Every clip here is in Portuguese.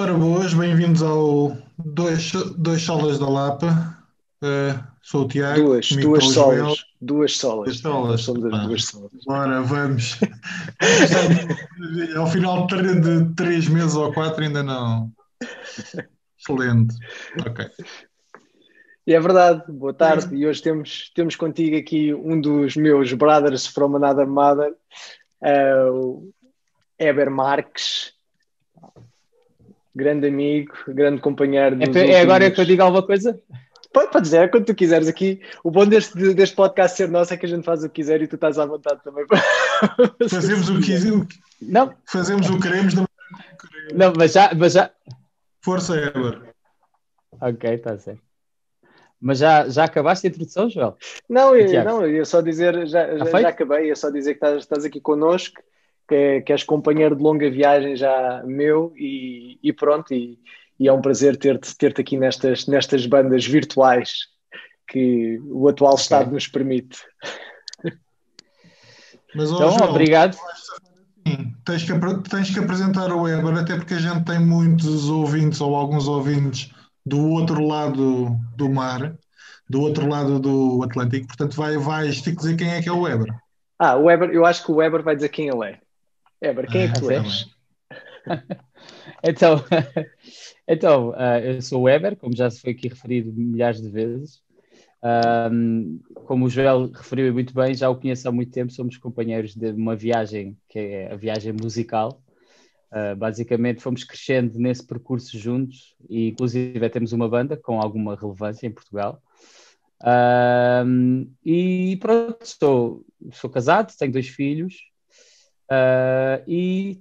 Ora boas, bem-vindos ao dois Solas da Lapa. Sou o Tiago, Duas, comigo está duas o Joel. solas, duas Dois solas. Nós Solas. somos as Pá, duas solas. agora vamos. Vamos estar ao final de 3 meses ou quatro, ainda não. Excelente. Ok. E é verdade, boa tarde. Tens- E hoje temos contigo aqui um dos meus brothers from another mother, o Eber Marques, grande amigo, grande companheiro É, nos é agora que eu últimos. digo alguma coisa? Pode dizer, quando tu quiseres aqui. O bom deste podcast ser nosso é que a gente faz o que quiser e tu estás à vontade também para fazer Fazemos se o que quiser. Não, fazemos o que queremos da maneira como queremos. não, mas já. Força, Eber. Ok, está certo. Mas já acabaste a introdução, Joel? Não, E Tiago? não, eu só dizer, Está já feito? acabei, é só dizer que estás aqui connosco, que és companheiro de longa viagem já meu e pronto, e é um prazer ter-te aqui nestas bandas virtuais que o atual Ok. estado nos permite. Mas, Então, Joel, obrigado. sim, tens que apresentar o Weber, até porque a gente tem muitos ouvintes ou alguns ouvintes do outro lado do mar, do outro lado do Atlântico, portanto vais ter que dizer quem é que é o Weber. O Weber, eu acho que o Weber vai dizer quem ele é. Weber, quem é que Ah, tu Está sim? bem. és? Então, eu sou o Weber, como já se foi aqui referido milhares de vezes. Como o Joel referiu muito bem, já o conheço há muito tempo, somos companheiros de uma viagem, que é a viagem musical. Basicamente fomos crescendo nesse percurso juntos e inclusive temos uma banda com alguma relevância em Portugal. E pronto, sou casado, tenho 2 filhos e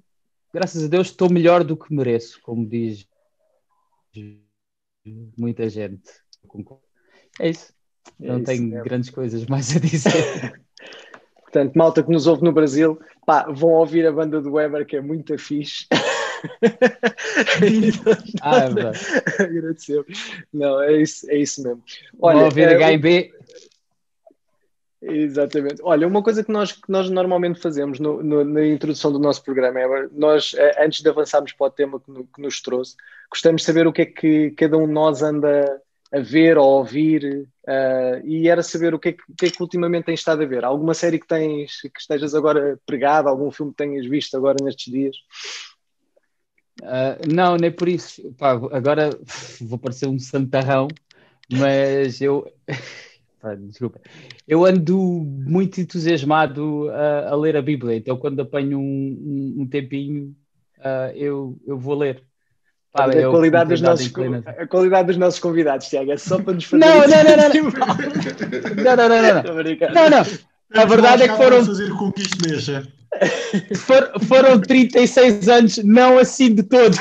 graças a Deus estou melhor do que mereço, como diz muita gente. É isso. É Não isso tenho mesmo. grandes coisas mais a dizer. Portanto, malta que nos ouve no Brasil, pá, vão ouvir a banda do Weber, que é muito fixe. É verdade. Agradeceu. Não, é isso mesmo. Vão Olha, ouvir HMB. exatamente. Olha, uma coisa que nós normalmente fazemos na introdução do nosso programa é, nós, antes de avançarmos para o tema que nos trouxe, gostamos de saber o que é que cada um de nós anda a ver ou a ouvir, e era saber o que é que ultimamente tens estado a ver. Alguma série que estejas agora pregado, algum filme que tenhas visto agora nestes dias? Não, nem por isso. Pá, agora vou parecer um santarrão, mas desculpa. Eu ando muito entusiasmado a ler a Bíblia, então quando apanho um tempinho, eu vou ler. Estás a Pá, ver é o que me tem dado inclinação. a qualidade dos nossos convidados, Tiago, é só para nos fazer Não, não, não, não, sentir mal. não, não, não, não, não. Estou a brincar. Não, não. A Temos nós verdade é que cá para fazer com que isto deixa. foram 36 anos, não assim de todo.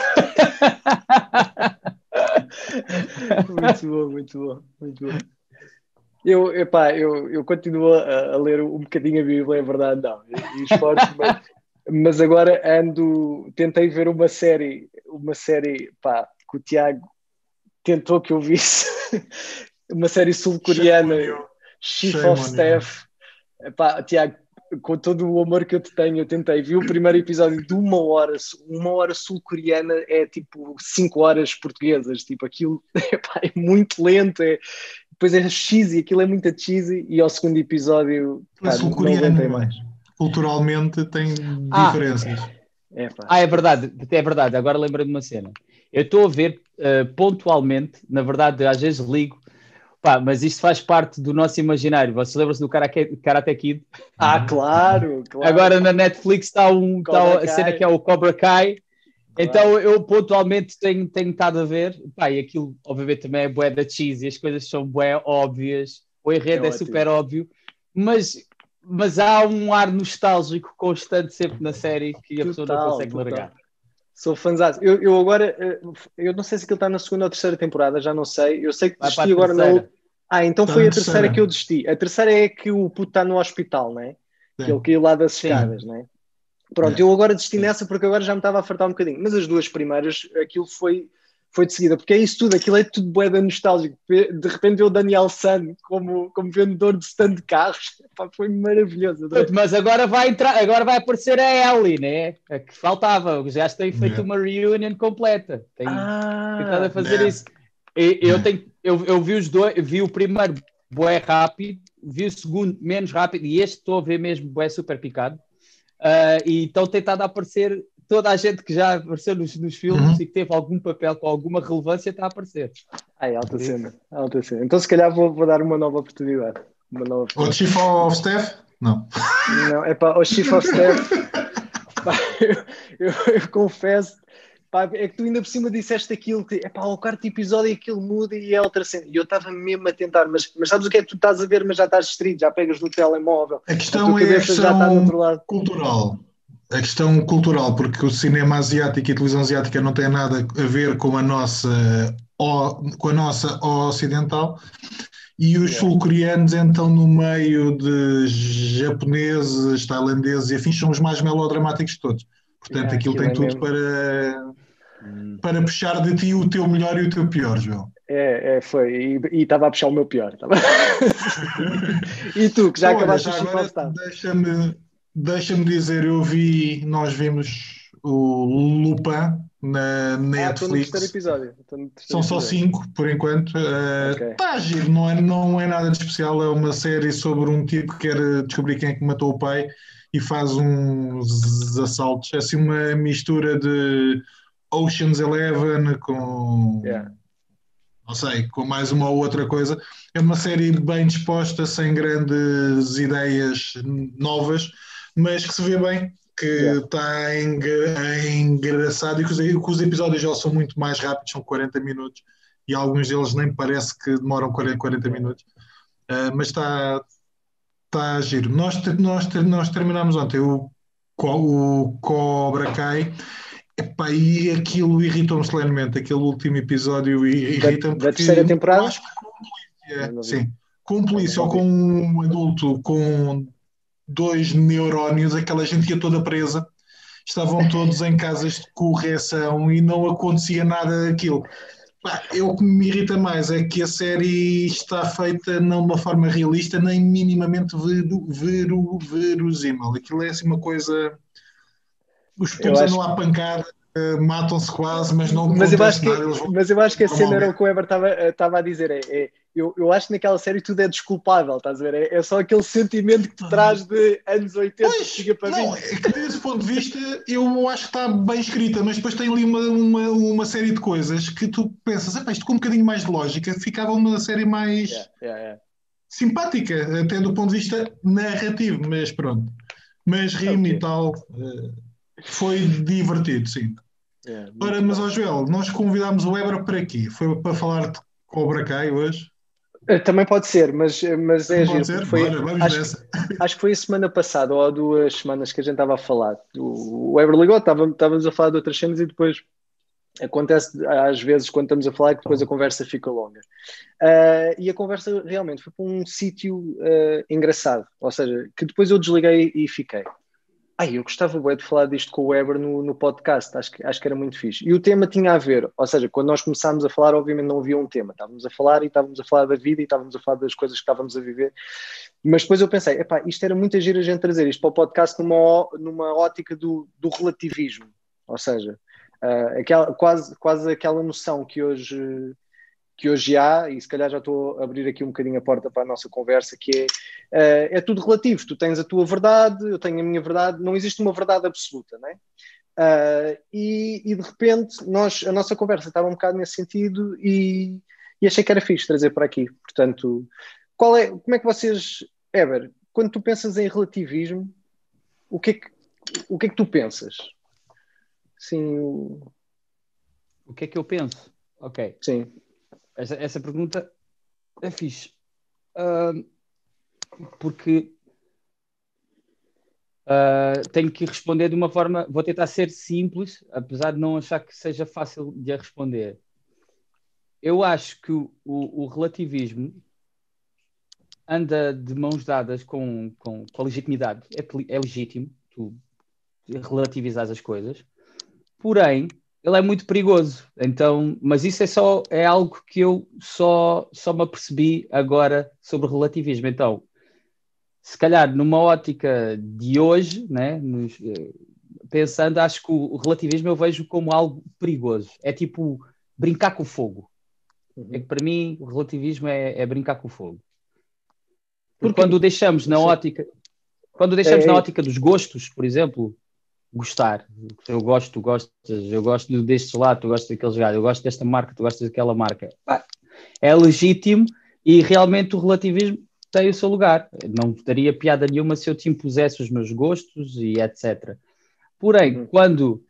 Muito bom, muito bom, muito bom. Eu continuo a ler um bocadinho a Bíblia, é verdade, não, e esforço, mas agora tentei ver uma série, pá, que o Tiago tentou que eu visse, uma série Shame sul-coreana, on you. Chief Shame of on you. Staff. Epá, Tiago, com todo o amor que eu te tenho, eu tentei. Vi o primeiro episódio de uma hora sul-coreana é tipo 5 horas portuguesas. Tipo, aquilo epá, é muito lento. Depois é cheesy, aquilo é muito cheesy. E ao segundo episódio, É pá, não sul-coreano, aguentei não é? mais. Culturalmente tem Ah, diferenças. Epá, é esquece. verdade, é verdade. Agora lembrei de uma cena. Eu estou a ver pontualmente, na verdade, às vezes ligo, pá, mas isto faz parte do nosso imaginário. Você lembra-se do Karate Kid? Claro, claro. Agora na Netflix está Cobra a cena que Kai, é o Cobra Kai. claro. Então eu pontualmente tenho estado a ver, pá, e aquilo obviamente também é bué da cheesy, as coisas são bué óbvias, o É enredo é ótimo. super óbvio, mas há um ar nostálgico constante sempre na série que a pessoa não Total, consegue total. largar. Sou fãzão. Eu agora, eu não sei se ele está na segunda ou terceira temporada, já não sei. Eu sei que Vai para desisti a agora terceira. então Está foi na a terceira que eu terceira. desisti. A terceira é que o puto está no hospital, né? Que ele Sim. caiu lá das Sim. escadas, né? Pronto, É. eu agora desisti Sim. nessa porque agora já me estava a fartar um bocadinho. Mas as duas primeiras, aquilo foi de seguida, porque é isso tudo, aquilo é tudo bué de nostálgico. De repente ver o Daniel San como vendedor de stand de carros, pá, foi maravilhoso. Mas agora vai aparecer a Ellie, né? A que faltava. Os gajos têm feito uma reunion completa. Têm tentado a fazer isso. Eu vi os dois, vi o primeiro bué rápido, vi o segundo menos rápido, e este estou a ver mesmo bué super picado. E estão tentado a aparecer toda a gente que já apareceu nos filmes e que teve algum papel com alguma relevância está a aparecer. Alta cena. Então se calhar vou dar uma nova oportunidade. O Chief of Staff? Não. Não, é para o Chief of Staff. Pá, eu confesso, pá, é que tu ainda por cima disseste aquilo que o quarto episódio aquilo muda e é outra cena. E eu estava mesmo a tentar, mas sabes o que é que tu estás a ver, mas já estás distraído, já pegas no telemóvel. A questão é a questão cultural. A questão cultural, porque o cinema asiático e a televisão asiática não têm nada a ver com a nossa ocidental, e os sul-coreanos entram no meio de japoneses, tailandeses e afins, são os mais melodramáticos de todos. Portanto, aquilo tem tudo para puxar de ti o teu melhor e o teu pior, João. Foi. E estava a puxar o meu pior. E tu, que já acabaste o Chief of Staff? Deixa-me dizer, nós vimos o Lupin na Netflix. Estou no terceiro episódio. São só 5, por enquanto. Está a giro, não é nada de especial. É uma série sobre um tipo que quer descobrir quem é que matou o pai e faz uns assaltos. É assim uma mistura de Ocean's Eleven com... não sei, com mais uma ou outra coisa. É uma série bem disposta, sem grandes ideias novas, mas que se vê bem, que está engraçado, e que os episódios já são muito mais rápidos, são 40 minutos, e alguns deles nem parece que demoram 40 minutos. Mas está a giro. Nós terminámos ontem o Cobra Kai. Epá, e aquilo irritou-me solenemente, aquele último episódio irrita-me da terceira temporada? Acho que com um polícia ou com um adulto com 2 neurónios, aquela gente ia toda presa, estavam todos em casas de correção e não acontecia nada daquilo. O que me irrita mais é que a série está feita não de uma forma realista, nem minimamente verosímil. Aquilo é assim uma coisa... Os putos andam à pancada, matam-se quase, mas não acontece nada. Mas eu acho que a cena era o que o Eber estava a dizer. Eu acho que naquela série tudo é desculpável, estás a ver? É só aquele sentimento que te traz de anos 80 que chega para mim. É que desse ponto de vista eu acho que está bem escrita, mas depois tem ali uma série de coisas que tu pensas, isto com um bocadinho mais de lógica ficava uma série mais simpática, até do ponto de vista narrativo, mas pronto. Mas rime e tal... foi divertido, sim. Ora, mas Joel, nós convidámos o Weber para aqui. Foi para falar de Cobra Kai hoje? Também pode ser, mas é giro. Acho que foi a semana passada, ou há 2 semanas que a gente estava a falar. O Weber ligou, estávamos a falar de outras cenas e depois acontece às vezes quando estamos a falar que depois a conversa fica longa. E a conversa realmente foi para um sítio engraçado, ou seja, que depois eu desliguei e fiquei. Eu gostava bem de falar disto com o Weber no podcast, acho que era muito fixe. E o tema tinha a ver, ou seja, quando nós começámos a falar, obviamente não havia um tema, estávamos a falar da vida e estávamos a falar das coisas que estávamos a viver, mas depois eu pensei, isto era muita gira a gente trazer isto para o podcast numa ótica do relativismo, ou seja, quase aquela noção que hoje há, e se calhar já estou a abrir aqui um bocadinho a porta para a nossa conversa, que é tudo relativo. Tu tens a tua verdade, eu tenho a minha verdade, não existe uma verdade absoluta, não é? E de repente a nossa conversa estava um bocado nesse sentido e achei que era fixe trazer para aqui. Portanto, como é que vocês, Eber, quando tu pensas em relativismo, o que é que tu pensas? Sim. O que é que eu penso? Ok. Sim. Essa pergunta é fixe. Porque tenho que responder de uma forma... Vou tentar ser simples, apesar de não achar que seja fácil de a responder. Eu acho que o relativismo anda de mãos dadas com a legitimidade. É legítimo tu relativizar as coisas. Porém, ele é muito perigoso. Então, mas isso é algo que eu só me apercebi agora sobre relativismo. Então, se calhar numa ótica de hoje, né, pensando, acho que o relativismo eu vejo como algo perigoso. É tipo brincar com o fogo. É que para mim o relativismo é brincar com o fogo. Porque quando deixamos na ótica, dos gostos, por exemplo, gostar. Eu gosto, tu gostas, eu gosto deste lado, tu gostas daquele lado, eu gosto desta marca, tu gostas daquela marca. É legítimo e realmente o relativismo tem o seu lugar. Não teria piada nenhuma se eu te impusesse os meus gostos e etc. Porém, quando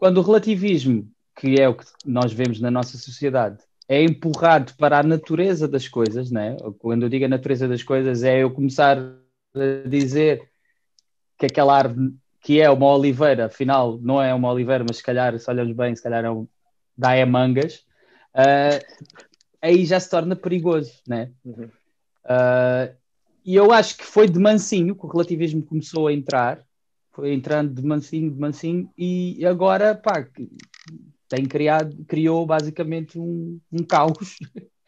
o relativismo, que é o que nós vemos na nossa sociedade, é empurrado para a natureza das coisas, né? Quando eu digo a natureza das coisas, é eu começar a dizer que aquela árvore que é uma oliveira, afinal não é uma oliveira, mas se calhar, se olhamos bem, se calhar dá mangas, aí já se torna perigoso, né? E eu acho que foi de mansinho que o relativismo começou a entrar, foi entrando de mansinho, e agora, pá, criou basicamente um caos.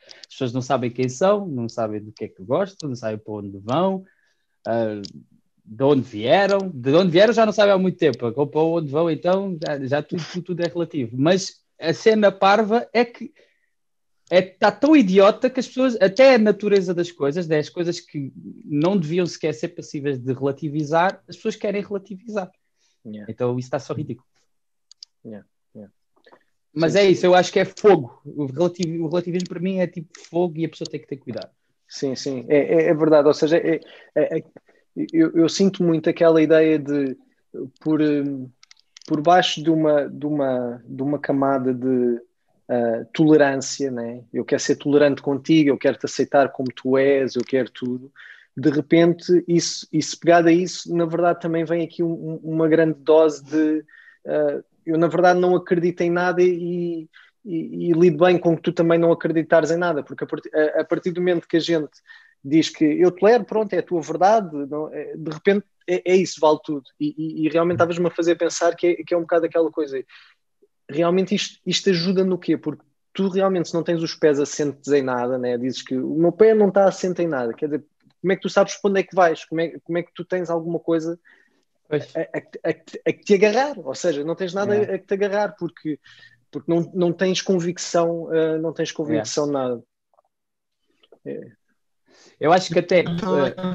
As pessoas não sabem quem são, não sabem do que é que gostam, não sabem para onde vão, de onde vieram já não sabem há muito tempo, para onde vão então já tudo é relativo. Mas a cena parva é que está tão idiota que as pessoas, até a natureza das coisas, né, as coisas que não deviam sequer ser passíveis de relativizar, as pessoas querem relativizar. Yeah. Então isso está só ridículo. Yeah. Mas sim, isso, eu acho que é fogo. O relativismo para mim é tipo fogo e a pessoa tem que ter cuidado. Sim, é verdade. Ou seja, eu sinto muito aquela ideia de por baixo de uma camada de tolerância, né? Eu quero ser tolerante contigo, eu quero te aceitar como tu és, eu quero tudo. De repente, isso pegado a isso, na verdade também vem aqui uma grande dose de eu na verdade não acredito em nada e lido bem com que tu também não acreditares em nada, porque a partir do momento que a gente diz que eu tolero, pronto, é a tua verdade, não, de repente é isso, vale tudo. E realmente estavas-me a fazer pensar que é um bocado aquela coisa. Realmente isto ajuda no quê? Porque tu realmente, se não tens os pés assentes em nada, né? Dizes que o meu pé não está assente em nada, quer dizer, como é que tu sabes para onde é que vais? Como é que tu tens alguma coisa a que te agarrar? Ou seja, não tens nada a que te agarrar, porque não tens convicção, de nada. Eu acho que até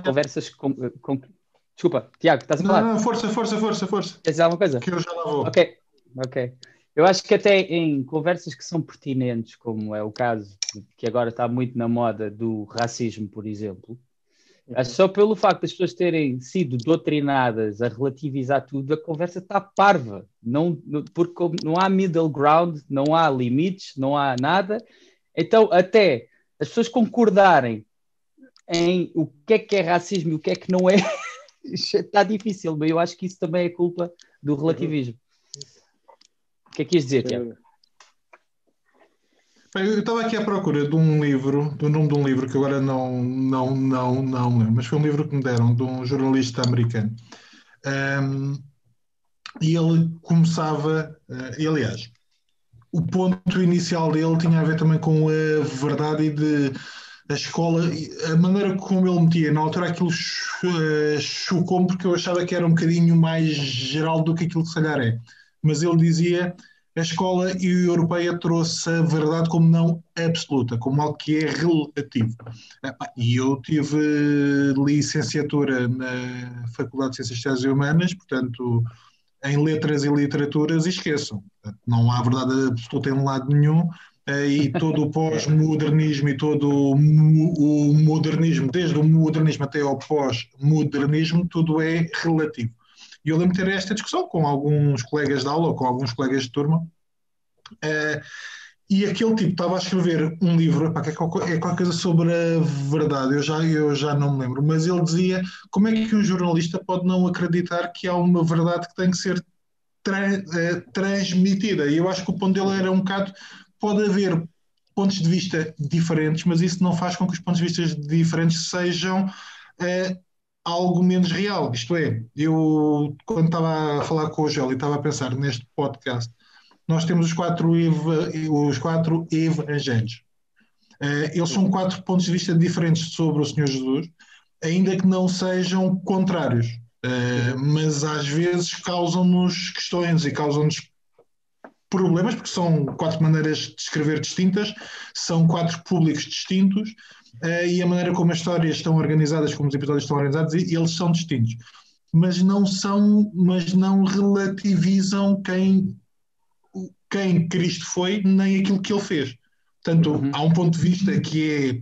conversas com... Desculpa, Tiago, estás a falar? Não, força. Queres dizer alguma coisa? Que eu já lá vou. Ok. Eu acho que até em conversas que são pertinentes, como é o caso que agora está muito na moda do racismo, por exemplo, acho só pelo facto das pessoas terem sido doutrinadas a relativizar tudo, a conversa está parva. Porque não há middle ground, não há limites, não há nada. Então, até as pessoas concordarem em o que é racismo e o que é que não é, está difícil, mas eu acho que isso também é culpa do relativismo. O que é que ias dizer, Tiago? Eu estava aqui à procura de um livro, do nome de um livro que agora não lembro, mas foi um livro que me deram de um jornalista americano. E ele começava, e aliás, o ponto inicial dele tinha a ver também com a verdade e de a escola, a maneira como ele metia. Na altura aquilo chocou-me porque eu achava que era um bocadinho mais geral do que aquilo que se calhar é. Mas ele dizia a escola europeia trouxe a verdade como não absoluta, como algo que é relativo. E eu tive licenciatura na Faculdade de Ciências Sociais e Humanas, portanto, em letras e literaturas, e esqueçam. Não há verdade absoluta em lado nenhum, e todo o pós-modernismo e todo o modernismo, desde o modernismo até ao pós-modernismo, tudo é relativo. E eu lembro de ter esta discussão com alguns colegas de aula ou com alguns colegas de turma, e aquele tipo estava a escrever um livro, que é qualquer coisa sobre a verdade, eu já não me lembro, mas ele dizia como é que um jornalista pode não acreditar que há uma verdade que tem que ser transmitida. E eu acho que o ponto dele era um bocado, pode haver pontos de vista diferentes, mas isso não faz com que os pontos de vista diferentes sejam algo menos real. Isto é, eu quando estava a falar com o Gélio e estava a pensar neste podcast, nós temos os quatro evangelhos. Eles são 4 pontos de vista diferentes sobre o Senhor Jesus, ainda que não sejam contrários, mas às vezes causam-nos questões e causam-nos problemas, porque são 4 maneiras de escrever distintas, são 4 públicos distintos, e a maneira como as histórias estão organizadas, como os episódios estão organizados, eles são distintos. Mas não relativizam quem Cristo foi, nem aquilo que ele fez. Portanto, há um ponto de vista que é,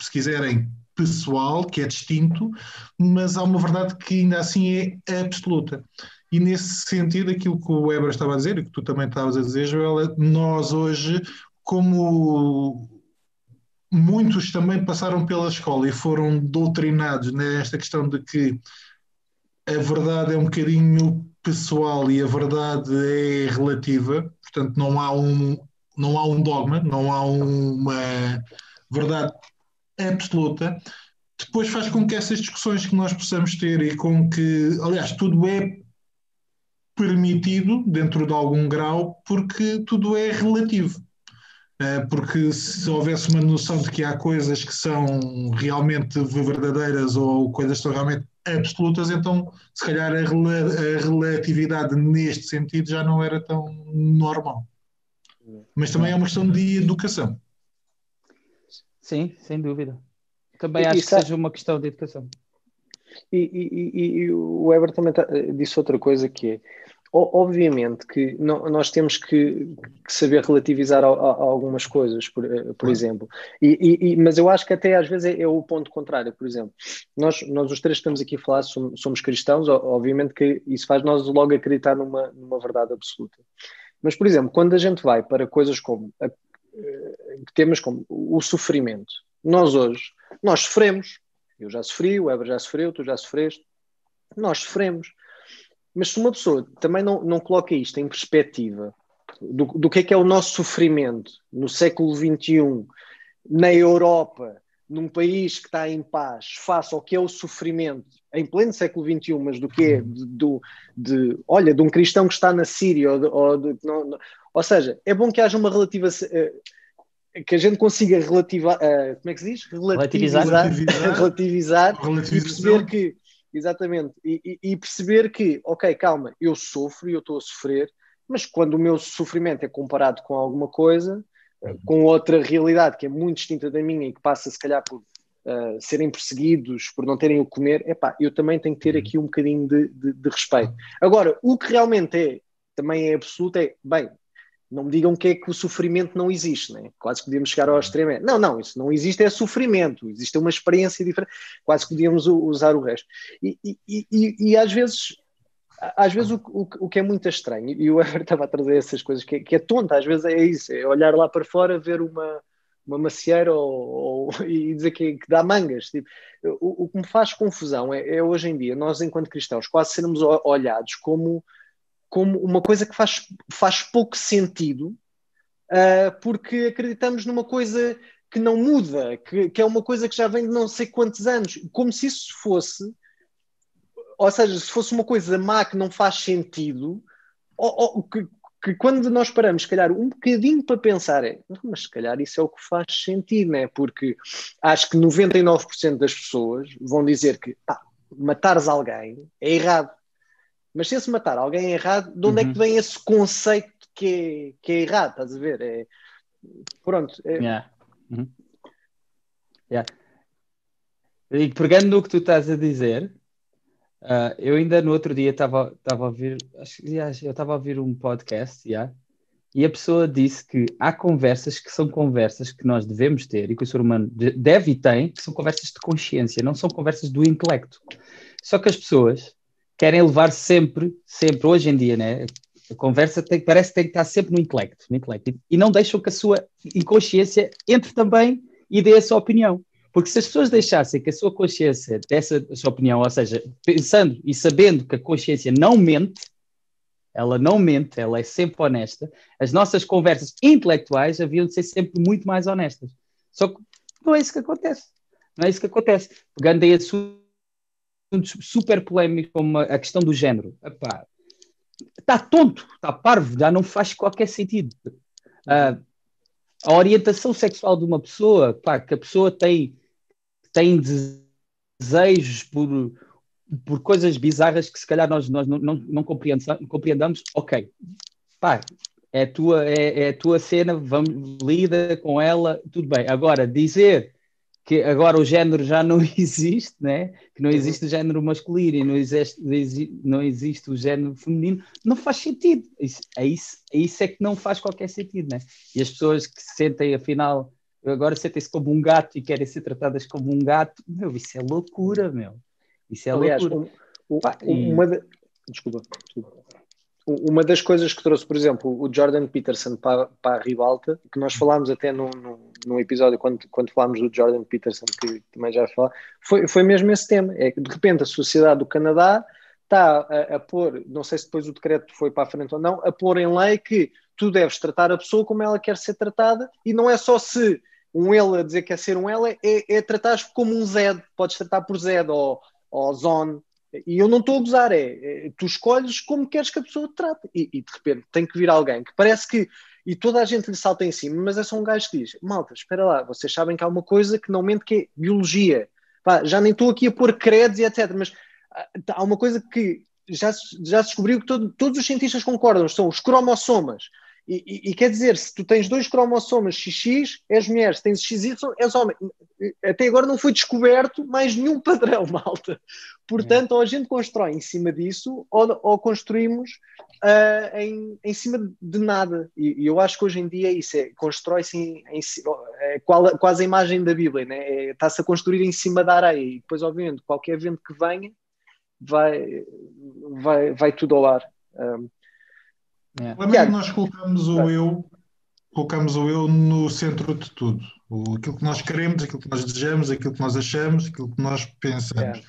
se quiserem, pessoal, que é distinto, mas há uma verdade que ainda assim é absoluta. E nesse sentido, aquilo que o Weber estava a dizer, e que tu também estavas a dizer, Joel, nós hoje, como muitos também passaram pela escola e foram doutrinados nesta questão de que a verdade é um bocadinho pessoal e a verdade é relativa, portanto não há um dogma, não há uma verdade absoluta, depois faz com que essas discussões que nós possamos ter e com que, aliás, tudo é permitido dentro de algum grau porque tudo é relativo. Porque se houvesse uma noção de que há coisas que são realmente verdadeiras ou coisas que são realmente absolutas, então se calhar a relatividade neste sentido já não era tão normal. Mas também é uma questão de educação. Sim, sem dúvida. Também acho que seja uma questão de educação. E o Weber também disse outra coisa que é, obviamente que nós temos que saber relativizar algumas coisas, por exemplo. Mas eu acho que até às vezes é o ponto contrário. Por exemplo, nós os três que estamos aqui a falar somos cristãos, obviamente que isso faz nós logo acreditar numa verdade absoluta. Mas, por exemplo, quando a gente vai para coisas como temas como o sofrimento, nós sofremos. Eu já sofri, o Weber já sofreu, tu já sofreste. Nós sofremos. Mas se uma pessoa também não coloca isto em perspectiva do que é o nosso sofrimento no século XXI, na Europa, num país que está em paz, face ao que é o sofrimento em pleno século XXI, mas do que é de um cristão que está na Síria, ou seja, é bom que haja uma relativa... que a gente consiga relativar, como é que se diz? Relativizar e perceber que, exatamente, e perceber que, ok, calma, eu sofro e eu estou a sofrer, mas quando o meu sofrimento é comparado com alguma coisa, com outra realidade que é muito distinta da minha e que passa se calhar por serem perseguidos, por não terem o que comer, eu também tenho que ter aqui um bocadinho de respeito. Agora, o que realmente também é absoluto bem, não me digam que é que o sofrimento não existe, né? Quase que podíamos chegar ao extremo. Não, isso não existe, é sofrimento. Existe uma experiência diferente. Quase que podíamos usar o resto. E às vezes o que é muito estranho, e o Ever estava a trazer essas coisas, que é tonto, às vezes é isso, é olhar lá para fora, ver uma macieira e dizer que dá mangas. Tipo, o que me faz confusão é hoje em dia, nós enquanto cristãos, quase sermos olhados como uma coisa que faz pouco sentido, porque acreditamos numa coisa que não muda, que é uma coisa que já vem de não sei quantos anos, como se isso fosse, ou seja, se fosse uma coisa má que não faz sentido, que quando nós paramos, se calhar, um bocadinho para pensar, mas se calhar isso é o que faz sentido, né? Porque acho que 99% das pessoas vão dizer que matares alguém é errado. Mas se esse matar alguém é errado, de onde é que vem esse conceito que é errado? Estás a ver? Pronto. Yeah. E pegando no que tu estás a dizer, eu ainda no outro dia estava a ouvir, eu estava a ouvir um podcast, e a pessoa disse que há conversas que são conversas que nós devemos ter e que o ser humano deve e tem, que são conversas de consciência, não são conversas do intelecto. Só que as pessoas querem levar sempre, hoje em dia, né? A conversa parece que tem que estar sempre no intelecto, e não deixam que a sua inconsciência entre também e dê a sua opinião. Porque se as pessoas deixassem que a sua consciência desse a sua opinião, ou seja, pensando e sabendo que a consciência não mente, ela é sempre honesta, as nossas conversas intelectuais haviam de ser sempre muito mais honestas. Só que não é isso que acontece. Pegando aí assuntos super polémicos como a questão do género. está tonto, está parvo, já não faz qualquer sentido. A orientação sexual de uma pessoa, pá, que a pessoa tem desejos por coisas bizarras que se calhar nós não compreendamos, ok, pá, é a tua cena, vamos, lida com ela, tudo bem. Agora, dizer que agora o género já não existe, né? Que não existe o género masculino e não existe o género feminino, não faz sentido. Isso é que não faz qualquer sentido, né? E as pessoas que se sentem, afinal, agora sentem-se como um gato e querem ser tratadas como um gato, meu, isso é loucura, meu. Isso é Aliás, loucura. Desculpa. Uma das coisas que trouxe, por exemplo, o Jordan Peterson para a Ribalta, que nós falámos até num episódio, quando falámos do Jordan Peterson, que também já falar, foi mesmo esse tema. É que, de repente, a sociedade do Canadá está a pôr, não sei se depois o decreto foi para a frente ou não, a pôr em lei que tu deves tratar a pessoa como ela quer ser tratada, e não é só se um ele a dizer que quer ser um ela, é tratar como um Zed, podes tratar por Zed ou Zone. E eu não estou a gozar, tu escolhes como queres que a pessoa te trate. E de repente tem que vir alguém que parece que. E toda a gente lhe salta em cima, mas é só um gajo que diz: malta, espera lá, vocês sabem que há uma coisa que não mente, que é biologia. Pá, já nem estou aqui a pôr credos e etc. Mas há uma coisa que já se descobriu que todos os cientistas concordam: são os cromossomas. E quer dizer, se tu tens 2 cromossomas XX, és mulher, se tens XY, és homem. Até agora não foi descoberto mais nenhum padrão, malta. Portanto, ou a gente constrói em cima disso, ou construímos em cima de nada. E eu acho que hoje em dia isso constrói-se quase a imagem da Bíblia, né? Está-se a construir em cima da areia. E depois, obviamente, qualquer vento que venha vai tudo ao ar. O problema é que nós colocamos o eu no centro de tudo. Aquilo que nós queremos, aquilo que nós desejamos, aquilo que nós achamos, aquilo que nós pensamos.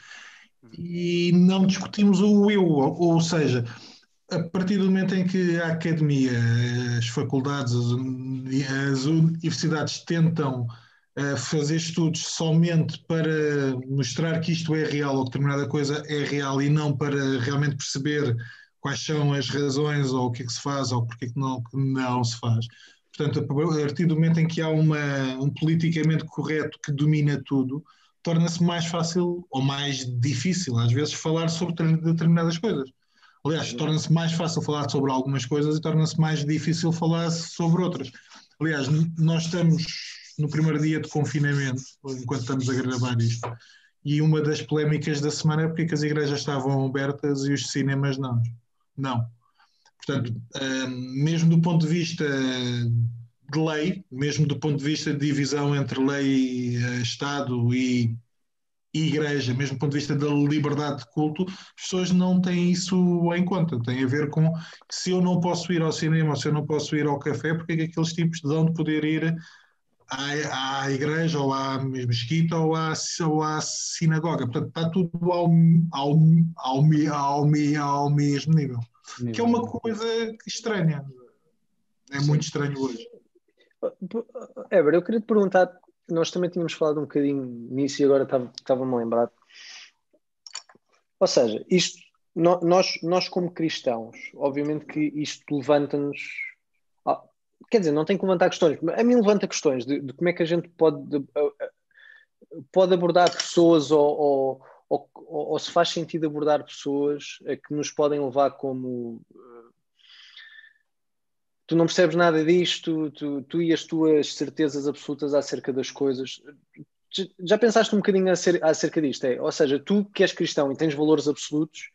E não discutimos o eu, ou seja, a partir do momento em que a academia, as faculdades, as universidades tentam fazer estudos somente para mostrar que isto é real ou que determinada coisa é real e não para realmente perceber quais são as razões ou o que é que se faz ou porque é que não se faz. Portanto, a partir do momento em que há um politicamente correto que domina tudo, torna-se mais fácil ou mais difícil, às vezes, falar sobre determinadas coisas. Aliás, torna-se mais fácil falar sobre algumas coisas e torna-se mais difícil falar sobre outras. Aliás, nós estamos no primeiro dia de confinamento, enquanto estamos a gravar isto, e uma das polémicas da semana é porque que as igrejas estavam abertas e os cinemas não. Não. Portanto, mesmo do ponto de vista de lei, mesmo do ponto de vista de divisão entre lei, Estado e igreja, mesmo do ponto de vista da liberdade de culto, as pessoas não têm isso em conta. Tem a ver com se eu não posso ir ao cinema, se eu não posso ir ao café, porque é que aqueles tipos dão de poder ir à igreja, ou à mesquita, ou à sinagoga. Portanto, está tudo ao mesmo nível. Que é uma coisa estranha. É muito estranho hoje. Éber, eu queria te perguntar, nós também tínhamos falado um bocadinho nisso e agora estava-me a lembrar. Ou seja, isto, nós como cristãos, obviamente que isto levanta-nos... Quer dizer, não tem que levantar questões, mas a mim levanta questões de como é que a gente pode abordar pessoas ou se faz sentido abordar pessoas que nos podem levar como... Tu não percebes nada disto, tu e as tuas certezas absolutas acerca das coisas. Já pensaste um bocadinho acerca disto? Ou seja, tu que és cristão e tens valores absolutos,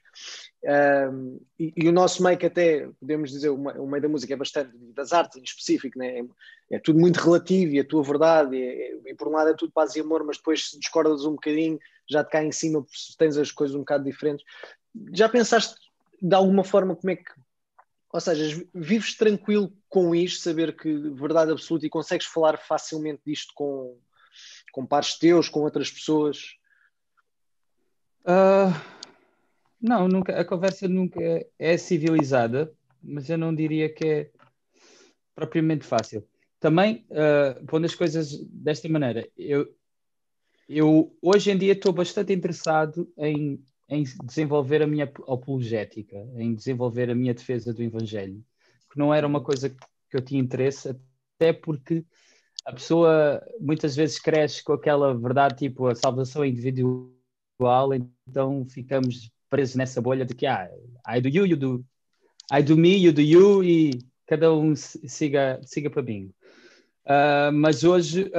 e o nosso meio que até, podemos dizer, o meio da música é bastante, das artes em específico, né? É tudo muito relativo e a tua verdade, e por um lado é tudo paz e amor, mas depois se discordas um bocadinho, já te cai em cima, tens as coisas um bocado diferentes. Já pensaste de alguma forma como é que... Ou seja, vives tranquilo com isto, saber que verdade absoluta, e consegues falar facilmente disto com pares teus, com outras pessoas? Não, nunca, a conversa nunca é civilizada, mas eu não diria que é propriamente fácil. Também, pondo as coisas desta maneira, eu hoje em dia estou bastante interessado em em desenvolver a minha apologética, em desenvolver a minha defesa do Evangelho, que não era uma coisa que eu tinha interesse, até porque a pessoa muitas vezes cresce com aquela verdade, tipo, a salvação é individual, então ficamos presos nessa bolha de que I do you, you do, I do me, you do you, e cada um siga para mim. Mas hoje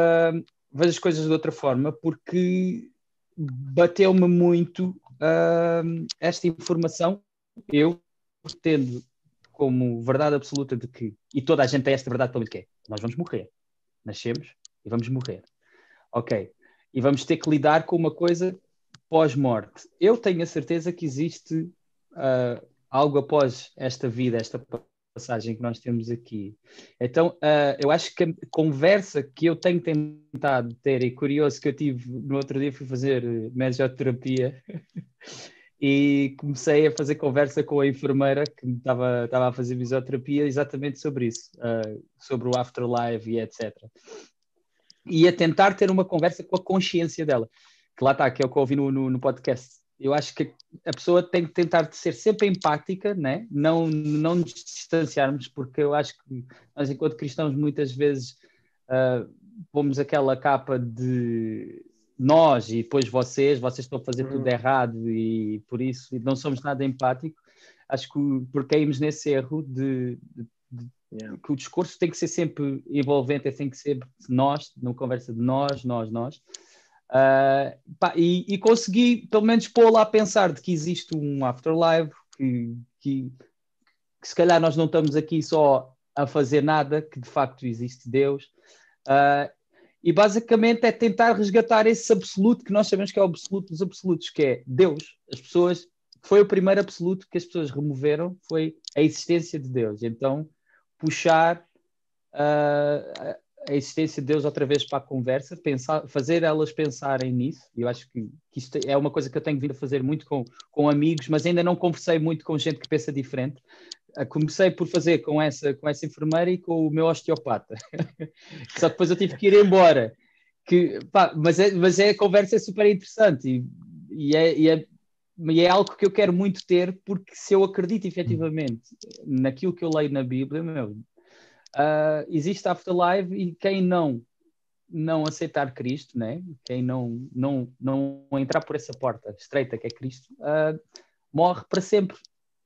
vejo as coisas de outra forma, porque bateu-me muito esta informação, eu tendo como verdade absoluta de que, e toda a gente tem esta verdade pelo que é, nós vamos morrer, nascemos e vamos morrer, ok, e vamos ter que lidar com uma coisa pós-morte. Eu tenho a certeza que existe algo após esta vida, esta passagem que nós temos aqui. Então, eu acho que a conversa que eu tenho tentado ter, e curioso que eu tive no outro dia, fui fazer mesoterapia e comecei a fazer conversa com a enfermeira que estava a fazer mesoterapia exatamente sobre isso, sobre o afterlife e etc. E a tentar ter uma conversa com a consciência dela, que lá está, que é o que eu ouvi no podcast. Eu acho que a pessoa tem que tentar ser sempre empática, né? Não nos distanciarmos, porque eu acho que nós, enquanto cristãos, muitas vezes pomos aquela capa de nós e depois vocês estão a fazer tudo errado e por isso não somos nada empáticos. Acho que porque caímos nesse erro que o discurso tem que ser sempre envolvente, tem que ser nós, numa conversa de nós. E consegui pelo menos pô-la a pensar de que existe um afterlife, que se calhar nós não estamos aqui só a fazer nada, que de facto existe Deus, e basicamente é tentar resgatar esse absoluto que nós sabemos que é o absoluto dos absolutos, que é Deus. As pessoas, foi o primeiro absoluto que as pessoas removeram, foi a existência de Deus. Então puxar a existência de Deus outra vez para a conversa, fazer elas pensarem nisso. Eu acho que isto é uma coisa que eu tenho vindo a fazer muito com amigos, mas ainda não conversei muito com gente que pensa diferente. Comecei por fazer com essa enfermeira e com o meu osteopata. Só que depois eu tive que ir embora. Mas a conversa é super interessante e é algo que eu quero muito ter, porque se eu acredito efetivamente naquilo que eu leio na Bíblia, existe afterlife, e quem não aceitar Cristo, né? Quem não entrar por essa porta estreita que é Cristo, morre para sempre,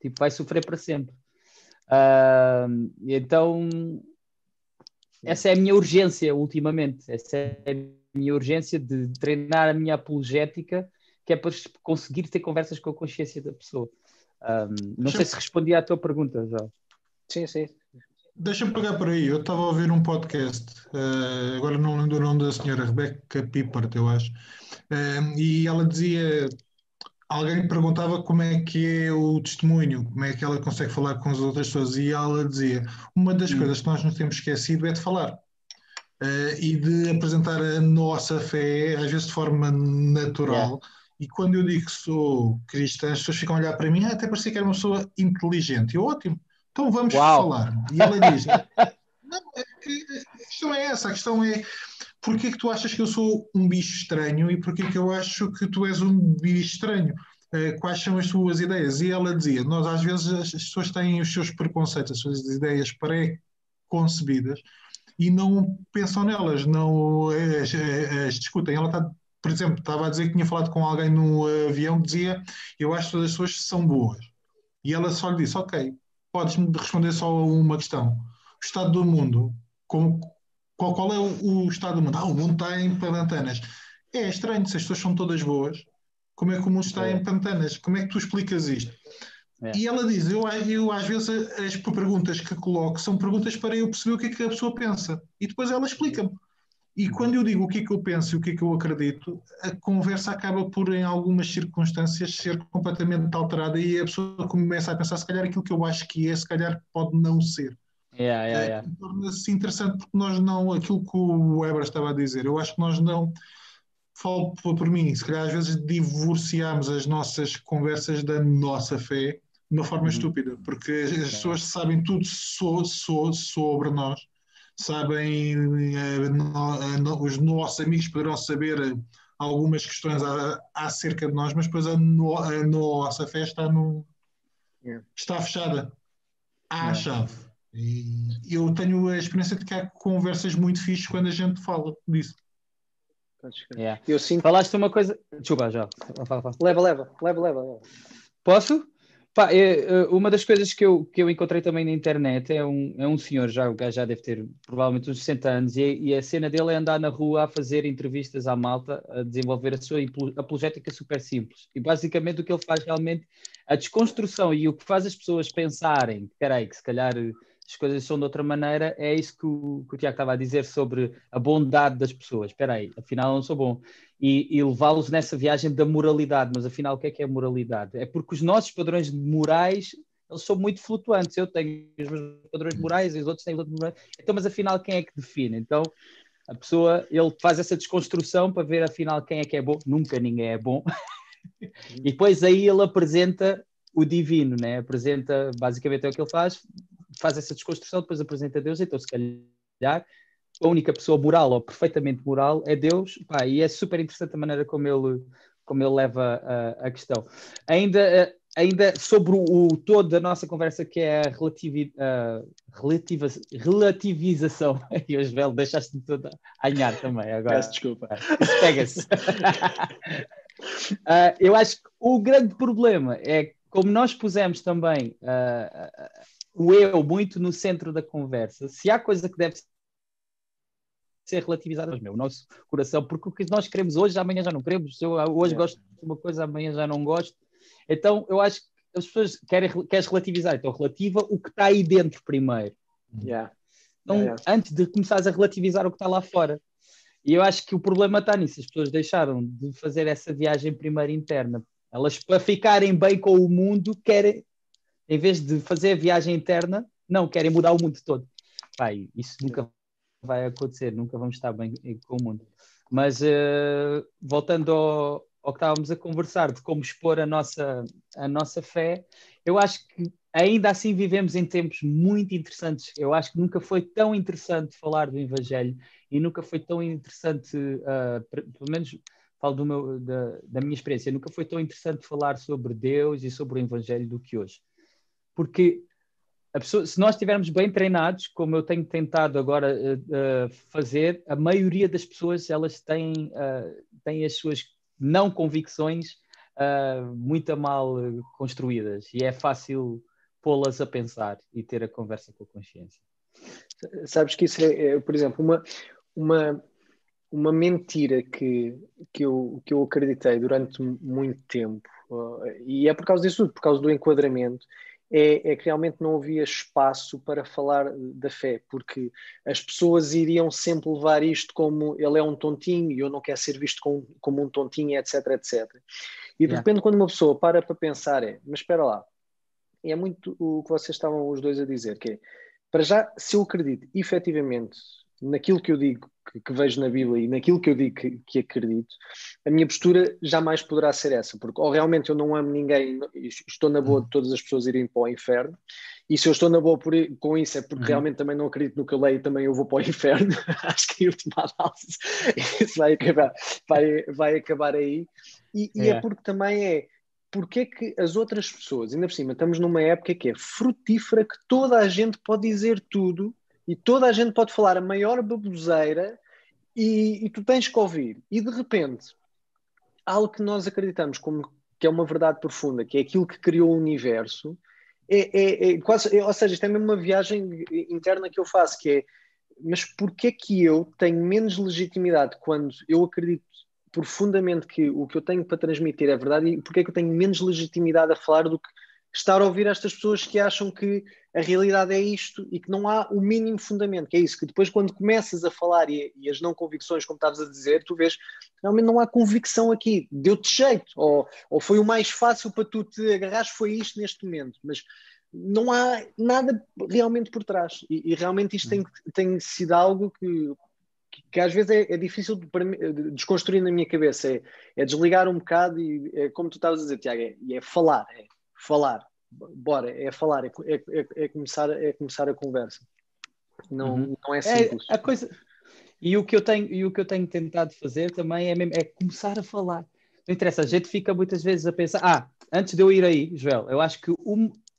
tipo, vai sofrer para sempre. Então essa é a minha urgência ultimamente, essa é a minha urgência de treinar a minha apologética, que é para conseguir ter conversas com a consciência da pessoa. Não sei se respondi à tua pergunta já. Sim. Deixa-me pegar por aí. Eu estava a ouvir um podcast, agora não lembro o nome da senhora, Rebecca Pippert, eu acho, e ela dizia, alguém perguntava como é que é o testemunho, como é que ela consegue falar com as outras pessoas, e ela dizia, uma das coisas que nós nos temos esquecido é de falar. E de apresentar a nossa fé, às vezes de forma natural. E quando eu digo que sou cristã, as pessoas ficam a olhar para mim, até parecia que era uma pessoa inteligente. Eu, ótimo, então vamos falar. E ela diz, não, a questão é essa, a questão é, porquê é que tu achas que eu sou um bicho estranho e porquê é que eu acho que tu és um bicho estranho? Quais são as tuas ideias? E ela dizia, nós às vezes as pessoas têm os seus preconceitos, as suas ideias pré-concebidas, e não pensam nelas, não as discutem. Ela está, por exemplo, estava a dizer que tinha falado com alguém no avião que dizia, eu acho que todas as pessoas são boas. E ela só lhe disse, ok, podes-me responder só a uma questão. O estado do mundo, qual é o estado do mundo? O mundo está em pantanas. É estranho, se as pessoas são todas boas, como é que o mundo está em pantanas? Como é que tu explicas isto? E ela diz, eu às vezes as perguntas que coloco são perguntas para eu perceber o que é que a pessoa pensa. E depois ela explica-me. E quando eu digo o que é que eu penso e o que é que eu acredito, a conversa acaba por, em algumas circunstâncias, ser completamente alterada e a pessoa começa a pensar, se calhar aquilo que eu acho que é, se calhar pode não ser. Torna-se interessante porque nós não, aquilo que o Weber estava a dizer, eu acho que nós não, falo por mim, se calhar às vezes divorciamos as nossas conversas da nossa fé de uma forma estúpida, porque as pessoas sabem tudo sobre nós, sabem, os nossos amigos poderão saber algumas questões acerca de nós, mas depois a nossa fé está fechada à chave. E eu tenho a experiência de que há conversas muito fixes quando a gente fala disso. Eu sinto... Falaste uma coisa... Desculpa, já. Leva. Posso? Pá, uma das coisas que eu encontrei também na internet é um senhor, o gajo já deve ter provavelmente uns 60 anos, e a cena dele é andar na rua a fazer entrevistas à malta, a desenvolver a sua apologética super simples. E basicamente o que ele faz realmente, a desconstrução e o que faz as pessoas pensarem, que se calhar as coisas são de outra maneira, é isso que o Tiago estava a dizer sobre a bondade das pessoas. Espera aí, afinal eu não sou bom. E levá-los nessa viagem da moralidade. Mas afinal, o que é moralidade? É porque os nossos padrões morais, eles são muito flutuantes. Eu tenho os meus padrões morais e os outros têm os outros morais. Então, mas afinal, quem é que define? Então, a pessoa, ele faz essa desconstrução para ver afinal quem é que é bom. Nunca ninguém é bom. E depois aí ele apresenta o divino, né? Apresenta, basicamente é o que ele faz essa desconstrução, depois apresenta Deus. Então, se calhar, a única pessoa moral ou perfeitamente moral é Deus, pá, e é super interessante a maneira como ele leva a questão. Ainda sobre o todo da nossa conversa, que é a relativização. E hoje, velho, deixaste-me todo a anhar também agora. Peço desculpa. Isso pega-se. Eu acho que o grande problema é, como nós pusemos também o eu muito no centro da conversa, se há coisa que deve ser relativizada, o nosso coração, porque o que nós queremos hoje, amanhã já não queremos. Se eu hoje gosto de uma coisa, amanhã já não gosto. Então, eu acho que as pessoas queres relativizar. Então, relativa o que está aí dentro primeiro. Então, antes de começares a relativizar o que está lá fora. E eu acho que o problema está nisso. As pessoas deixaram de fazer essa viagem primeiro interna. Elas, para ficarem bem com o mundo, querem, em vez de fazer a viagem interna, não, querem mudar o mundo todo. Pai, isso nunca vai acontecer, nunca vamos estar bem com o mundo. Mas voltando ao que estávamos a conversar, de como expor a nossa fé, eu acho que ainda assim vivemos em tempos muito interessantes. Eu acho que nunca foi tão interessante falar do Evangelho e nunca foi tão interessante, pelo menos falo da minha experiência, nunca foi tão interessante falar sobre Deus e sobre o Evangelho do que hoje. Porque se nós estivermos bem treinados, como eu tenho tentado agora fazer, a maioria das pessoas elas têm as suas não convicções muito mal construídas e é fácil pô-las a pensar e ter a conversa com a consciência. Sabes que isso por exemplo, uma mentira que eu acreditei durante muito tempo, e é por causa disso tudo, por causa do enquadramento, é que realmente não havia espaço para falar da fé, porque as pessoas iriam sempre levar isto como ele é um tontinho e eu não quero ser visto como um tontinho, etc, etc. E de repente quando uma pessoa para pensar mas espera lá, é muito o que vocês estavam os dois a dizer, que é, para já, se eu acredito efetivamente naquilo que eu digo que vejo na Bíblia e naquilo que eu digo que acredito, a minha postura jamais poderá ser essa, porque ou realmente eu não amo ninguém e estou na boa de todas as pessoas irem para o inferno, e se eu estou na boa com isso é porque realmente também não acredito no que eu leio e também eu vou para o inferno. Acho que em última análise isso vai acabar aí, e é porque também porque é que as outras pessoas, ainda por cima, estamos numa época que é frutífera, que toda a gente pode dizer tudo e toda a gente pode falar a maior baboseira e tu tens que ouvir. E de repente, algo que nós acreditamos que é uma verdade profunda, que é aquilo que criou o universo, quase, ou seja, isto é mesmo uma viagem interna que eu faço, que é, mas porquê é que eu tenho menos legitimidade quando eu acredito profundamente que o que eu tenho para transmitir é verdade, e porque é que eu tenho menos legitimidade a falar do que estar a ouvir estas pessoas que acham que a realidade é isto e que não há o mínimo fundamento, que é isso, que depois quando começas a falar e as não convicções, como estavas a dizer, tu vês, realmente não há convicção aqui, deu-te jeito, ou foi o mais fácil para tu te agarrares, foi isto neste momento, mas não há nada realmente por trás, e realmente isto tem sido algo que às vezes é difícil de desconstruir na minha cabeça, é desligar um bocado e é como tu estavas a dizer, Tiago, é falar, bora, é falar, é começar a conversa, não é simples. E o que eu tenho tentado fazer também é começar a falar. Não interessa, a gente fica muitas vezes a pensar, antes de eu ir aí, Joel, eu acho que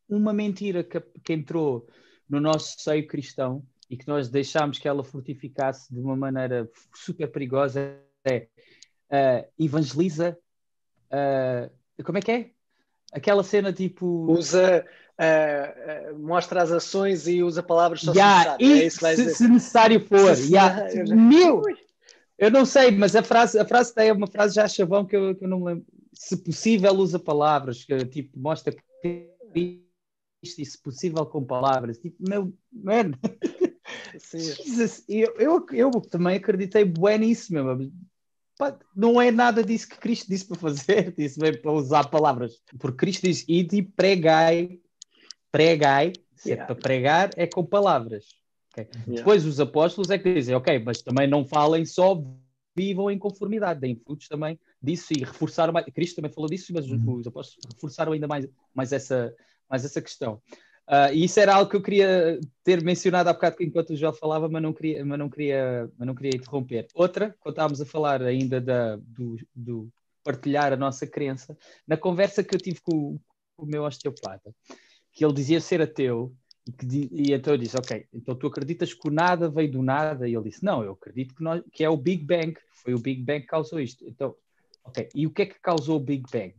uma mentira que entrou no nosso seio cristão e que nós deixámos que ela frutificasse de uma maneira super perigosa é evangeliza, como é que é? Aquela cena tipo... Mostra as ações e usa palavras só se Yeah, necessário. É isso que vais dizer. se necessário for. Se Yeah. necessário. Eu não sei, mas a frase é uma frase já chavão que eu não me lembro. Se possível, usa palavras, que tipo, mostra que Cristo e se possível com palavras. Tipo, meu, mano. Jesus, eu também acreditei bué nisso, meu. Pá, não é nada disso que Cristo disse para fazer, disse mesmo para usar palavras. Porque Cristo diz, ide e pregai, se é para pregar, é com palavras. Okay. Depois os apóstolos é que dizem, ok, mas também não falem só, vivam em conformidade, deem frutos também disso e reforçaram mais. Cristo também falou disso, mas os apóstolos reforçaram ainda mais essa questão. E isso era algo que eu queria ter mencionado há bocado enquanto o João falava, mas não queria interromper. Outra, quando estávamos a falar ainda do partilhar a nossa crença, na conversa que eu tive com o meu osteopata, que ele dizia ser ateu, e então eu disse, ok, então tu acreditas que o nada veio do nada? E ele disse, não, eu acredito que é o Big Bang, foi o Big Bang que causou isto. Então, ok, e o que é que causou o Big Bang?